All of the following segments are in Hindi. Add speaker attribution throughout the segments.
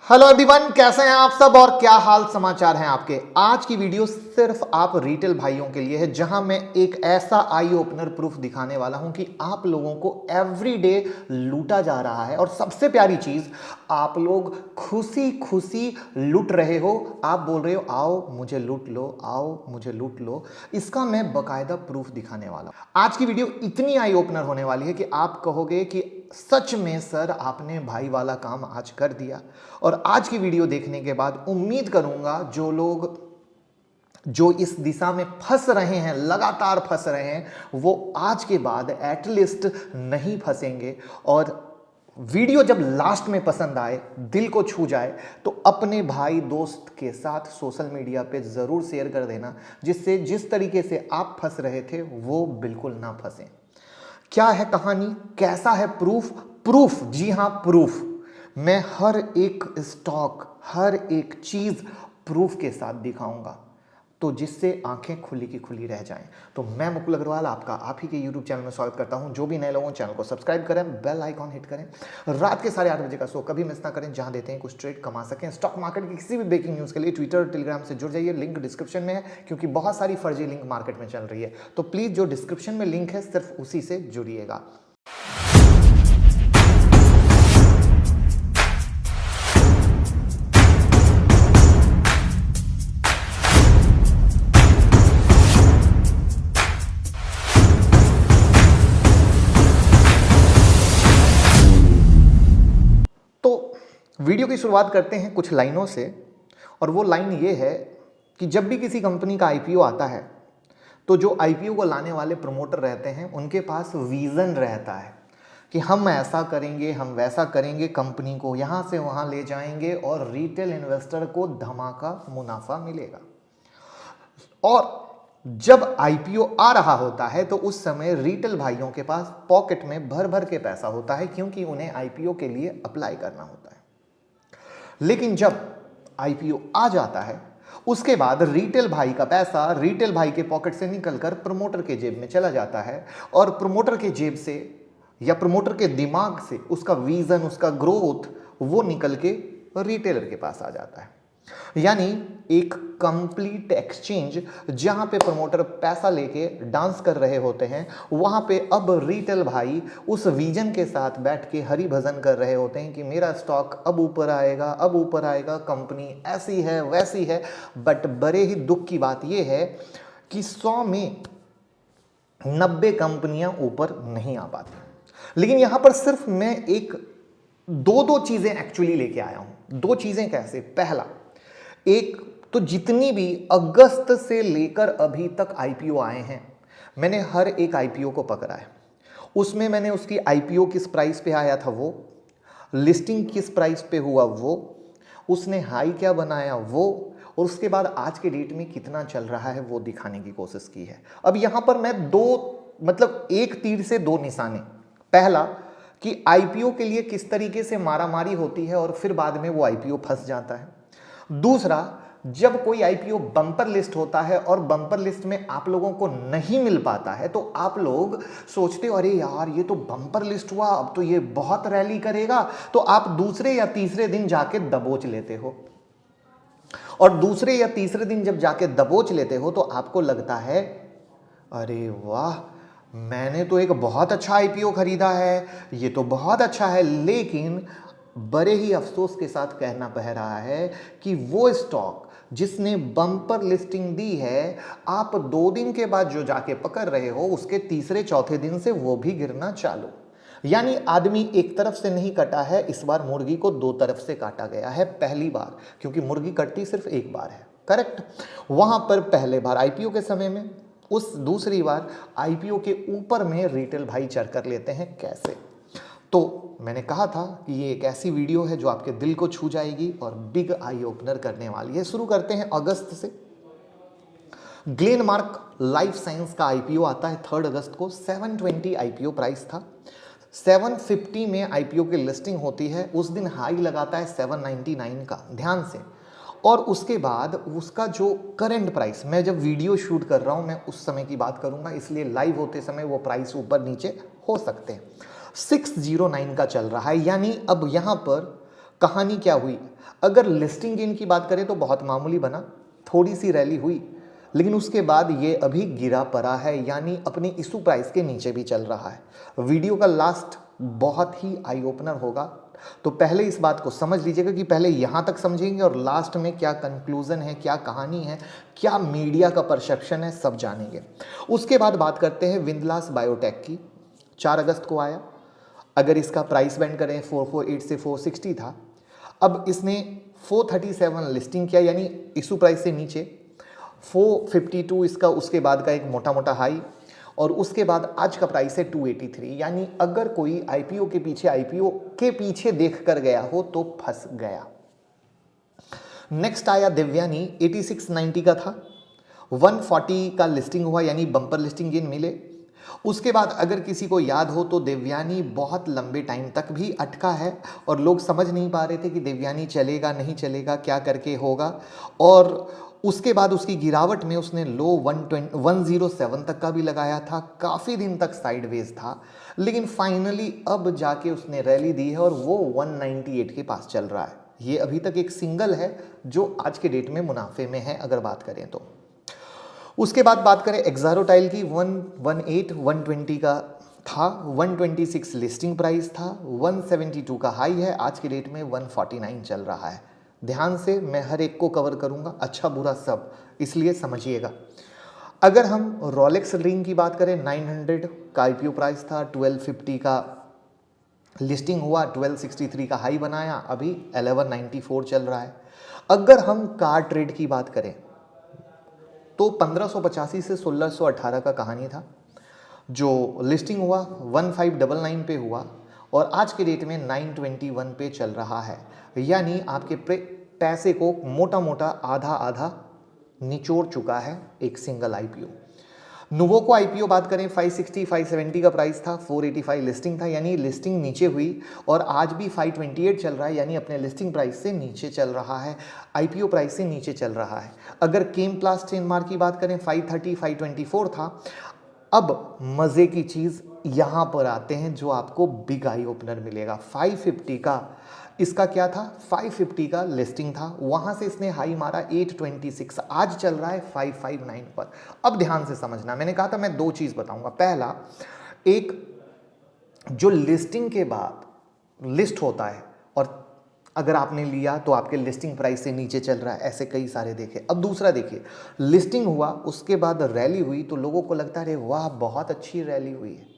Speaker 1: हेलो एवरीवन, कैसे हैं आप सब और क्या हाल समाचार हैं आपके। आज की वीडियो सिर्फ आप रिटेल भाइयों के लिए है, जहां मैं एक ऐसा आई ओपनर प्रूफ दिखाने वाला हूं कि आप लोगों को एवरीडे लूटा जा रहा है और सबसे प्यारी चीज, आप लोग खुशी खुशी लूट रहे हो। आप बोल रहे हो आओ मुझे लूट लो, आओ मुझे लूट लो। इसका मैं बकायदा प्रूफ दिखाने वाला हूं। आज की वीडियो इतनी आई ओपनर होने वाली है कि आप कहोगे कि सच में सर आपने भाई वाला काम आज कर दिया। और आज की वीडियो देखने के बाद उम्मीद करूंगा जो लोग जो इस दिशा में फंस रहे हैं, लगातार फंस रहे हैं, वो आज के बाद एटलीस्ट नहीं फंसेंगे। और वीडियो जब लास्ट में पसंद आए, दिल को छू जाए, तो अपने भाई दोस्त के साथ सोशल मीडिया पे जरूर शेयर कर देना, जिससे जिस तरीके से आप फंस रहे थे वो बिल्कुल ना फंसे। क्या है कहानी, कैसा है प्रूफ? प्रूफ, जी हां प्रूफ। मैं हर एक स्टॉक, हर एक चीज प्रूफ के साथ दिखाऊंगा, तो जिससे आंखें खुली की खुली रह जाएं। तो मैं मुकुल अग्रवाल आपका आप ही के YouTube चैनल में स्वागत करता हूं। जो भी नए लोगों चैनल को सब्सक्राइब करें, बेल आइकॉन हिट करें, रात के 8:30 बजे का शो कभी मिस ना करें, जहां देते हैं कुछ ट्रेड कमा सकें। स्टॉक मार्केट की किसी भी ब्रेकिंग न्यूज़ के लिए ट्विटर टेलीग्राम से जुड़ जाइए, लिंक डिस्क्रिप्शन में है, क्योंकि बहुत सारी फर्जी लिंक मार्केट में चल रही है। तो प्लीज़ जो डिस्क्रिप्शन में लिंक है सिर्फ उसी से जुड़िएगा। वीडियो की शुरुआत करते हैं कुछ लाइनों से, और वो लाइन ये है कि जब भी किसी कंपनी का आईपीओ आता है, तो जो आईपीओ को लाने वाले प्रमोटर रहते हैं उनके पास विजन रहता है कि हम ऐसा करेंगे, हम वैसा करेंगे, कंपनी को यहाँ से वहाँ ले जाएंगे और रिटेल इन्वेस्टर को धमाका मुनाफा मिलेगा। और जब आईपीओ आ रहा होता है तो उस समय रिटेल भाइयों के पास पॉकेट में भर भर के पैसा होता है, क्योंकि उन्हें आईपीओ के लिए अप्लाई करना होता है। लेकिन जब आईपीओ आ जाता है, उसके बाद रिटेल भाई का पैसा रिटेल भाई के पॉकेट से निकलकर प्रमोटर के जेब में चला जाता है, और प्रमोटर के जेब से या प्रमोटर के दिमाग से उसका विजन, उसका ग्रोथ वो निकल के रिटेलर के पास आ जाता है। यानी एक कंप्लीट एक्सचेंज, जहां पे प्रमोटर पैसा लेके डांस कर रहे होते हैं, वहां पे अब रिटेल भाई उस विजन के साथ बैठ के हरि भजन कर रहे होते हैं कि मेरा स्टॉक अब ऊपर आएगा, अब ऊपर आएगा, कंपनी ऐसी है वैसी है। बट बड़े ही दुख की बात यह है कि 100 में 90 कंपनियां ऊपर नहीं आ पाती। लेकिन यहां पर सिर्फ मैं एक दो चीजें एक्चुअली लेके आया हूं। दो चीजें कैसे? पहला, एक तो जितनी भी अगस्त से लेकर अभी तक आईपीओ आए हैं, मैंने हर एक आईपीओ को पकड़ा है। उसमें मैंने उसकी आईपीओ किस प्राइस पे आया था वो, लिस्टिंग किस प्राइस पे हुआ वो, उसने हाई क्या बनाया वो, और उसके बाद आज के डेट में कितना चल रहा है वो दिखाने की कोशिश की है। अब यहां पर मैं एक तीर से दो निशाने। पहला कि आईपीओ के लिए किस तरीके से मारामारी होती है और फिर बाद में वो आईपीओ फंस जाता है। दूसरा, जब कोई आईपीओ बम्पर लिस्ट होता है और बम्पर लिस्ट में आप लोगों को नहीं मिल पाता है, तो आप लोग सोचते हो अरे यार ये तो बम्पर लिस्ट हुआ, अब तो ये बहुत रैली करेगा, तो आप दूसरे या तीसरे दिन जाके दबोच लेते हो। और दूसरे या तीसरे दिन जब जाके दबोच लेते हो तो आपको लगता है अरे वाह, मैंने तो एक बहुत अच्छा आईपीओ खरीदा है, ये तो बहुत अच्छा है। लेकिन बड़े ही अफसोस के साथ कहना पड़ रहा है कि वो स्टॉक जिसने बम्पर लिस्टिंग दी है, आप 2 दिन के बाद जो जाके पकड़ रहे हो, उसके तीसरे चौथे दिन से वो भी गिरना चालू। यानी आदमी एक तरफ से नहीं कटा है, इस बार मुर्गी को 2 तरफ से काटा गया है पहली बार, क्योंकि मुर्गी कटती सिर्फ एक बार है, करेक्ट। वहां पर पहले बार आईपीओ के समय में, उस दूसरी बार आईपीओ के ऊपर में रिटेल भाई चढ़ कर लेते हैं। कैसे? तो मैंने कहा था कि ये एक ऐसी वीडियो है जो आपके दिल को छू जाएगी और बिग आई ओपनर करने वाली है। शुरू करते हैं अगस्त से। ग्लेनमार्क लाइफ साइंस का आईपीओ आता है 3 अगस्त को। 720 आईपीओ प्राइस था, 750 में आईपीओ की लिस्टिंग होती है। उस दिन हाई लगाता है 799 का, ध्यान से। और उसके बाद उसका जो करंट प्राइस, मैं जब वीडियो शूट कर रहा हूं मैं उस समय की बात करूंगा, इसलिए लाइव होते समय वो प्राइस ऊपर नीचे हो सकते हैं। 609 का चल रहा है। यानी अब यहां पर कहानी क्या हुई? अगर लिस्टिंग गेन की बात करें तो बहुत मामूली बना, थोड़ी सी रैली हुई, लेकिन उसके बाद ये अभी गिरा पड़ा है, यानी अपने इशू प्राइस के नीचे भी चल रहा है। वीडियो का लास्ट बहुत ही आई ओपनर होगा, तो पहले इस बात को समझ लीजिएगा कि पहले यहाँ तक समझेंगे और लास्ट में क्या कंक्लूजन है, क्या कहानी है, क्या मीडिया का परसेप्शन है, सब जानेंगे। उसके बाद बात करते हैं विंदलास बायोटेक की। 4 अगस्त को आया। अगर इसका प्राइस बैंड करें 448 से 460 था, अब इसने 437 लिस्टिंग किया, यानी इशू प्राइस से नीचे 452 इसका उसके बाद का एक मोटा मोटा हाई, और उसके बाद आज का प्राइस है 283। यानी अगर कोई आईपीओ के पीछे देख कर गया हो तो फंस गया। नेक्स्ट आया देवयानी, 8690 का था, 140 का लिस्टिंग हुआ, यानी बम्पर लिस्टिंग गेन मिले। उसके बाद अगर किसी को याद हो तो देवयानी बहुत लंबे टाइम तक भी अटका है और लोग समझ नहीं पा रहे थे कि देवयानी चलेगा नहीं चलेगा, क्या करके होगा। और उसके बाद उसकी गिरावट में उसने लो 107 तक का भी लगाया था, काफ़ी दिन तक साइडवेज था, लेकिन फाइनली अब जाके उसने रैली दी है और वो 198 के पास चल रहा है। ये अभी तक एक सिंगल है जो आज के डेट में मुनाफे में है अगर बात करें तो। उसके बाद बात करें एक्सारोटाइल की, 118 120 का था, 126 लिस्टिंग प्राइस था, 172 का हाई है, आज के डेट में 149 चल रहा है। ध्यान से मैं हर एक को कवर करूंगा, अच्छा बुरा सब, इसलिए समझिएगा। अगर हम रोलेक्स रिंग की बात करें, 900 का आईपीओ प्राइस था, 1250 का लिस्टिंग हुआ, 1263 का हाई बनाया, अभी 1194 चल रहा है। अगर हम कार ट्रेड की बात करें तो 1585 से 1618 का कहानी था, जो लिस्टिंग हुआ 1599 पे हुआ और आज के डेट में 921 पे चल रहा है। यानी आपके पैसे को मोटा मोटा आधा आधा निचोड़ चुका है एक सिंगल आईपीओ। नुवोको आईपीओ बात करें, 560 570 का प्राइस था, 485 लिस्टिंग था, यानी लिस्टिंग नीचे हुई और आज भी 528 चल रहा है, यानी अपने लिस्टिंग प्राइस से नीचे चल रहा है, आईपीओ प्राइस से नीचे चल रहा है। अगर केमप्लास्ट चेनमार्क की बात करें, 530 524 था। अब मज़े की चीज़ यहाँ पर आते हैं जो आपको बिग आई ओपनर मिलेगा। 550 का इसका क्या था, 550 का लिस्टिंग था, वहाँ से इसने हाई मारा 826, आज चल रहा है 559 पर। अब ध्यान से समझना, मैंने कहा था मैं 2 चीज़ बताऊंगा। पहला, एक जो लिस्टिंग के बाद लिस्ट होता है और अगर आपने लिया तो आपके लिस्टिंग प्राइस से नीचे चल रहा है, ऐसे कई सारे देखे। अब दूसरा देखिए, लिस्टिंग हुआ उसके बाद रैली हुई तो लोगों को लगता है अरे वाह बहुत अच्छी रैली हुई है,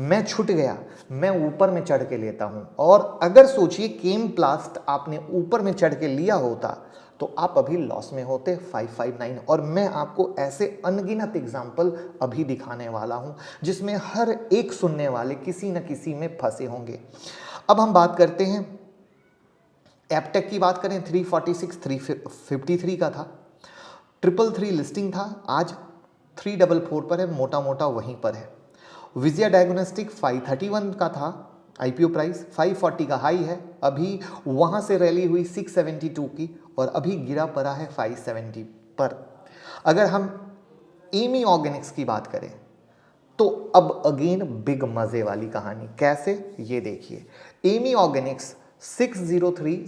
Speaker 1: मैं छूट गया, मैं ऊपर में चढ़ के लेता हूं। और अगर सोचिए केमप्लास्ट आपने ऊपर में चढ़ के लिया होता तो आप अभी लॉस में होते 559। और मैं आपको ऐसे अनगिनत एग्जाम्पल अभी दिखाने वाला हूं जिसमें हर एक सुनने वाले किसी न किसी में फंसे होंगे। अब हम बात करते हैं एपटेक की बात करें, 346 353 का था, 333 लिस्टिंग था, आज 344 पर है, मोटा मोटा वहीं पर है। विजया डायग्नोस्टिक 531 का था आईपीओ प्राइस, 540 का हाई है, अभी वहाँ से रैली हुई 672 की और अभी गिरा पड़ा है 570 पर। अगर हम एमी ऑर्गेनिक्स की बात करें तो अब अगेन बिग मज़े वाली कहानी, कैसे ये देखिए। एमी ऑर्गेनिक्स 603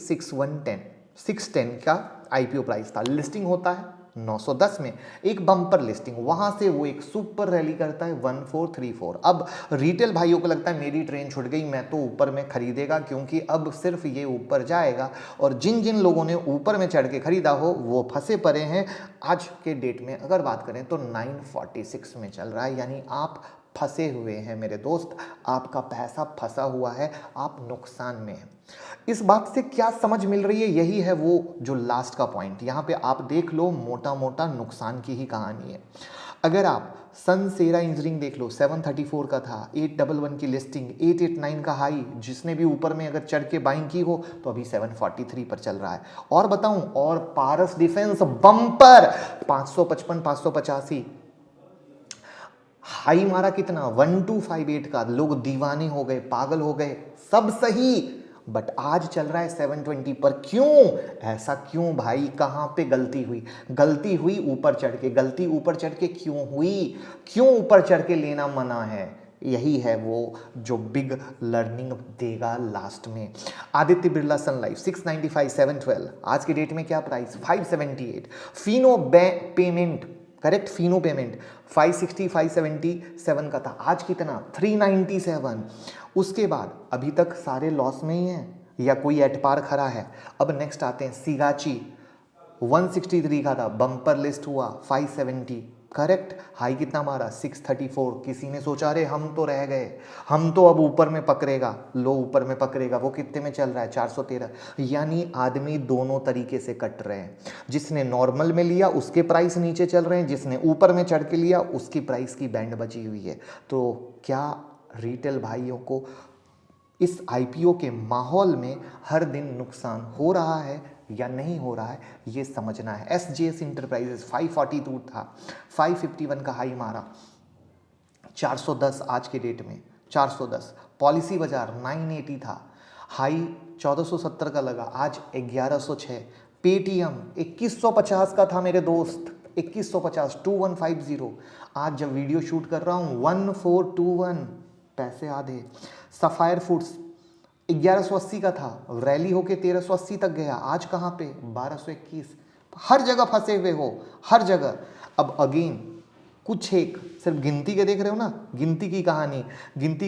Speaker 1: 610 का आईपीओ प्राइस था, लिस्टिंग होता है 910 में, एक बम्पर लिस्टिंग, वहां से वो एक सुपर रैली करता है 1434। अब रिटेल भाइयों को लगता है मेरी ट्रेन छूट गई, मैं तो ऊपर में खरीदेगा, क्योंकि अब सिर्फ ये ऊपर जाएगा। और जिन जिन लोगों ने ऊपर में चढ़ के खरीदा हो वो फंसे पड़े हैं। आज के डेट में अगर बात करें तो 946 में चल रहा है, यानी आप फंसे हुए हैं मेरे दोस्त, आपका पैसा फंसा हुआ है, आप नुकसान में हैं। इस बात से क्या समझ मिल रही है, यही है वो जो लास्ट का पॉइंट। यहाँ पे आप देख लो, मोटा मोटा नुकसान की ही कहानी है। अगर आप सनसेरा इंजीनियरिंग देख लो, 734 का था, 811 की लिस्टिंग, 889 का हाई, जिसने भी ऊपर में अगर चढ़ के बाइंग की हो तो अभी 743 पर चल रहा है। और बताऊं, और पारस डिफेंस बम्पर 555 585 हाई मारा कितना, 1258 का, लोग दीवाने हो गए, पागल हो गए, सब सही, बट आज चल रहा है 720 पर। क्यों ऐसा, क्यों भाई, कहाँ पे गलती हुई? गलती हुई ऊपर चढ़ के, गलती ऊपर चढ़ के क्यों हुई? क्यों ऊपर चढ़ के लेना मना है? यही है वो जो बिग लर्निंग देगा लास्ट में। आदित्य बिरला सन लाइफ 695 712 आज के डेट में क्या price 578। Fino payment correct, Fino payment 560 577 का था, आज कितना 397। उसके बाद अभी तक सारे लॉस में ही हैं या कोई एट पार खड़ा है। अब नेक्स्ट आते हैं सिगाची 163 का था, बम्पर लिस्ट हुआ 570 करेक्ट, हाई कितना मारा 634। किसी ने सोचा रे हम तो रह गए, हम तो अब ऊपर में पकड़ेगा, लो ऊपर में पकड़ेगा, वो कितने में चल रहा है 413। यानी आदमी दोनों तरीके से कट रहे हैं, जिसने नॉर्मल में लिया उसके प्राइस नीचे चल रहे हैं, जिसने ऊपर में चढ़ के लिया उसकी प्राइस की बैंड बची हुई है। तो क्या रिटेल भाइयों को इस आईपीओ के माहौल में हर दिन नुकसान हो रहा है या नहीं हो रहा है, ये समझना है। एसजेएस इंटरप्राइजेस 542 था, 551 का हाई मारा, 410 आज के डेट में 410। पॉलिसी बाजार 980 था, हाई 1470 का लगा, आज 1106। पेटीएम 2150 का था मेरे दोस्त, 2150 2150, आज जब वीडियो शूट कर रहा हूँ 1421, पैसे आधे। सफायर फूड्स 1180 का था, रैली होके 1380 तक गया, आज कहाँ पे 1221। हर जगह फंसे हुए हो, हर जगह। अब अगेन कुछ एक सिर्फ गिनती के देख रहे हो ना, गिनती की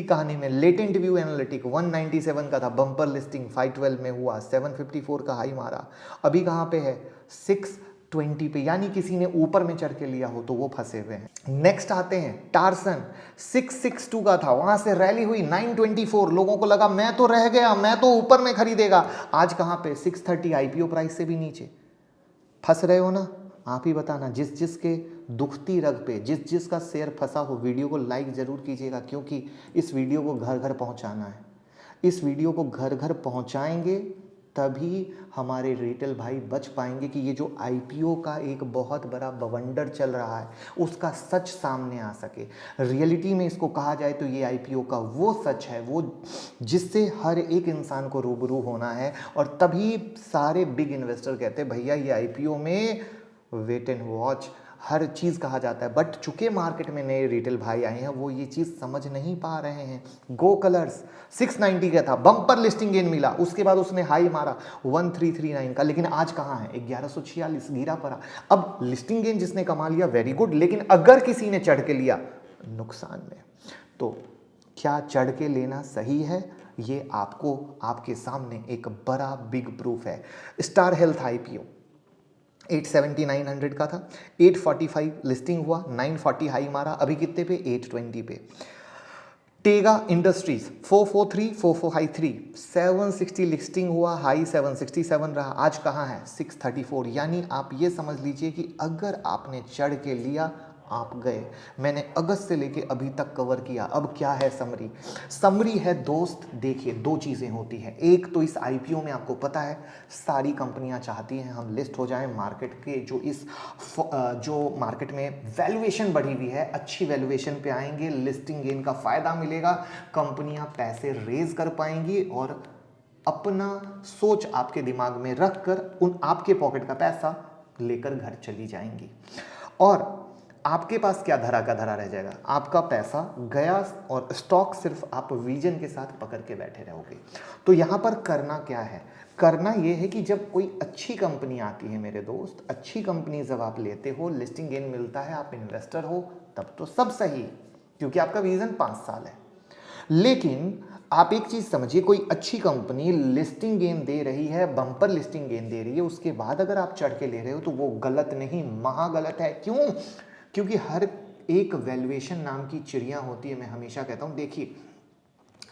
Speaker 1: कहानी में लेटेंट व्यू एनालिटिक 197 का था, बम्पर लिस्टिंग 512 में हुआ, 754 का हाई मारा, अभी कहाँ पे है 620 पे, यानी किसी ने ऊपर में चढ़ के लिया हो तो वो फंसे हुए हैं। नेक्स्ट आते हैं टार्सन 662 का था, वहां से रैली हुई 924, लोगों को लगा मैं तो रह गया, मैं तो ऊपर में खरीदेगा, आज कहाँ पे 630, आईपीओ प्राइस से भी नीचे। फंस रहे हो ना, आप ही बताना। जिस जिस के दुखती रग पे जिस जिस का शेयर फंसा हो, वीडियो को लाइक जरूर कीजिएगा, क्योंकि इस वीडियो को घर घर पहुंचाना है। इस वीडियो को घर घर पहुंचाएंगे तभी हमारे रिटेल भाई बच पाएंगे कि ये जो आईपीओ का एक बहुत बड़ा बवंडर चल रहा है उसका सच सामने आ सके। रियलिटी में इसको कहा जाए तो ये आईपीओ का वो सच है, वो जिससे हर एक इंसान को रूबरू होना है। और तभी सारे बिग इन्वेस्टर कहते हैं भैया ये आईपीओ में वेट एंड वॉच, हर चीज़ कहा जाता है। बट चूंकि मार्केट में नए रिटेल भाई आए हैं वो ये चीज़ समझ नहीं पा रहे हैं। गो कलर्स 690 का था, बम्पर लिस्टिंग गेन मिला, उसके बाद उसने हाई मारा 1339 का, लेकिन आज कहाँ है 1146, गिरा पड़ा। अब लिस्टिंग गेन जिसने कमा लिया वेरी गुड, लेकिन अगर किसी ने चढ़ के लिया नुकसान में। तो क्या चढ़ के लेना सही है, ये आपको आपके सामने एक बड़ा बिग प्रूफ है। स्टार हेल्थ आईपीओ 870 900 का था, 845 लिस्टिंग हुआ, 940 हाई मारा, अभी कितने पे 820 पे। टेगा इंडस्ट्रीज 443 4453, 760 लिस्टिंग हुआ, हाई 767 रहा, आज कहाँ है 634। यानी आप ये समझ लीजिए कि अगर आपने चढ़ के लिया आप गए। मैंने अगस्त से लेके अभी तक कवर किया। अब क्या है समरी है दोस्त। देखिए दो चीज़ें होती हैं, एक तो इस आईपीओ में आपको पता है सारी कंपनियां चाहती हैं हम लिस्ट हो जाएं। मार्केट के जो मार्केट में वैल्यूएशन बढ़ी हुई है, अच्छी वैल्यूएशन पे आएंगे, लिस्टिंग गेन का फ़ायदा मिलेगा, कंपनियां पैसे रेज कर पाएंगी और अपना सोच आपके दिमाग में रख कर उन आपके पॉकेट का पैसा लेकर घर चली जाएंगी। और आपके पास क्या धरा का धरा रह जाएगा, आपका पैसा गया और स्टॉक सिर्फ आप विजन के साथ पकड़ के बैठे रहोगे। तो यहाँ पर करना क्या है, करना ये है कि जब कोई अच्छी कंपनी आती है मेरे दोस्त, अच्छी कंपनी जब आप लेते हो, लिस्टिंग गेन मिलता है, आप इन्वेस्टर हो, तब तो सब सही, क्योंकि आपका विजन 5 साल है। लेकिन आप एक चीज़ समझिए, कोई अच्छी कंपनी लिस्टिंग गेन दे रही है, बम्पर लिस्टिंग गेन दे रही है, उसके बाद अगर आप चढ़ के ले रहे हो तो वो गलत नहीं, महा गलत है। क्यों? क्योंकि हर एक वैल्यूएशन नाम की चिड़िया होती है। मैं हमेशा कहता हूँ देखिए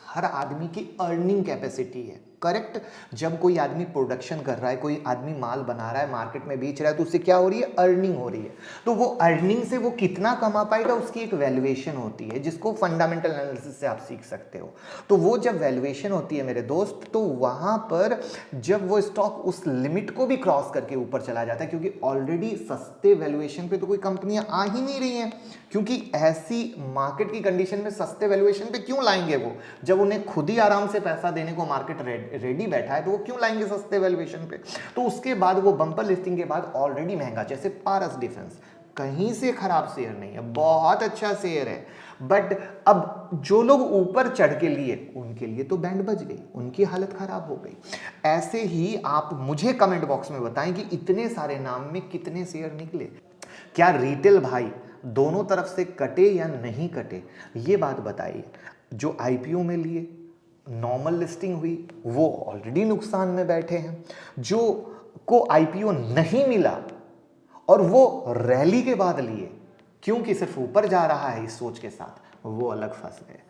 Speaker 1: हर आदमी की अर्निंग कैपेसिटी है, करेक्ट। जब कोई आदमी प्रोडक्शन कर रहा है, कोई आदमी माल बना रहा है, मार्केट में बेच रहा है, तो उससे क्या हो रही है, अर्निंग हो रही है। तो वो अर्निंग से वो कितना कमा पाएगा उसकी एक वैल्यूएशन होती है, जिसको फंडामेंटल एनालिसिस से आप सीख सकते हो। तो वो जब वैल्यूएशन होती है मेरे दोस्त, तो वहां पर जब वो स्टॉक उस लिमिट को भी क्रॉस करके ऊपर चला जाता है, क्योंकि ऑलरेडी सस्ते वैल्यूएशन पे तो कोई कंपनियां आ ही नहीं रही हैं, क्योंकि ऐसी मार्केट की कंडीशन में सस्ते वैल्यूएशन पे क्यों लाएंगे वो, जब उन्हें खुद ही आराम से पैसा देने को मार्केट रेडी बैठा है, तो वो क्यों लाएंगे सस्ते वैल्यूएशन पे। तो उसके बाद वो बम्पर लिस्टिंग के बाद ऑलरेडी महंगा, जैसे पारस डिफेंस कहीं से खराब शेयर नहीं है, बहुत अच्छा शेयर है। बट अब जो लोग ऊपर चढ़ के लिए, उनके लिए तो बैंड बज गई, उनकी हालत खराब हो गई। ऐसे ही आप मुझे कमेंट बॉक्स में बताएं कि इतने सारे नाम में कितने शेयर निकले। क्या रिटेल भाई दोनों तरफ से कटे या नहीं कटे, ये बात बताइए। जो आईपीओ में लिए, नॉर्मल लिस्टिंग हुई, वो ऑलरेडी नुकसान में बैठे हैं। जो को आईपीओ नहीं मिला और वो रैली के बाद लिए क्योंकि सिर्फ ऊपर जा रहा है इस सोच के साथ, वो अलग फंस गए।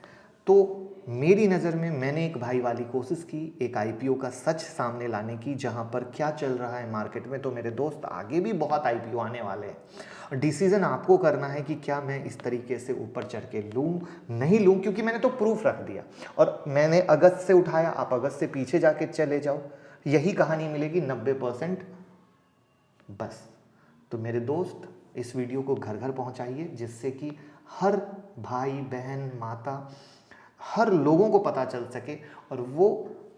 Speaker 1: तो मेरी नज़र में मैंने एक भाई वाली कोशिश की, एक आईपीओ का सच सामने लाने की, जहां पर क्या चल रहा है मार्केट में। तो मेरे दोस्त, आगे भी बहुत आईपीओ आने वाले हैं। डिसीजन आपको करना है कि क्या मैं इस तरीके से ऊपर चढ़ के लूँ, नहीं लूँ, क्योंकि मैंने तो प्रूफ रख दिया और मैंने अगस्त से उठाया। आप अगस्त से पीछे जाके चले जाओ, यही कहानी मिलेगी 90%। बस। तो मेरे दोस्त, इस वीडियो को घर घर पहुंचाइए, जिससे कि हर भाई बहन माता, हर लोगों को पता चल सके और वो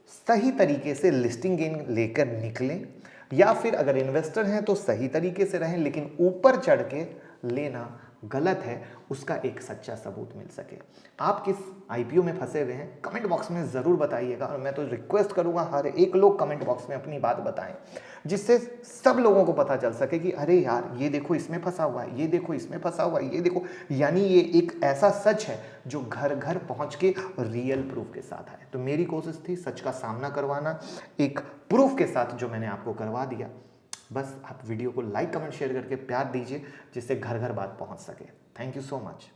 Speaker 1: सही तरीके से लिस्टिंग गेन लेकर निकलें। या फिर अगर इन्वेस्टर हैं तो सही तरीके से रहें, लेकिन ऊपर चढ़ के लेना गलत है, उसका एक सच्चा सबूत मिल सके। आप किस आईपीओ में फंसे हुए हैं कमेंट बॉक्स में ज़रूर बताइएगा। और मैं तो रिक्वेस्ट करूंगा हर एक लोग कमेंट बॉक्स में अपनी बात बताएं, जिससे सब लोगों को पता चल सके कि अरे यार, ये देखो इसमें फंसा हुआ है, ये देखो इसमें फंसा हुआ है, ये देखो। यानी ये एक ऐसा सच है जो घर घर पहुंच के रियल प्रूफ के साथ आए। तो मेरी कोशिश थी सच का सामना करवाना, एक प्रूफ के साथ, जो मैंने आपको करवा दिया। बस आप वीडियो को लाइक कमेंट शेयर करके प्यार दीजिए, जिससे घर घर बात पहुंच सके। Thank you so much.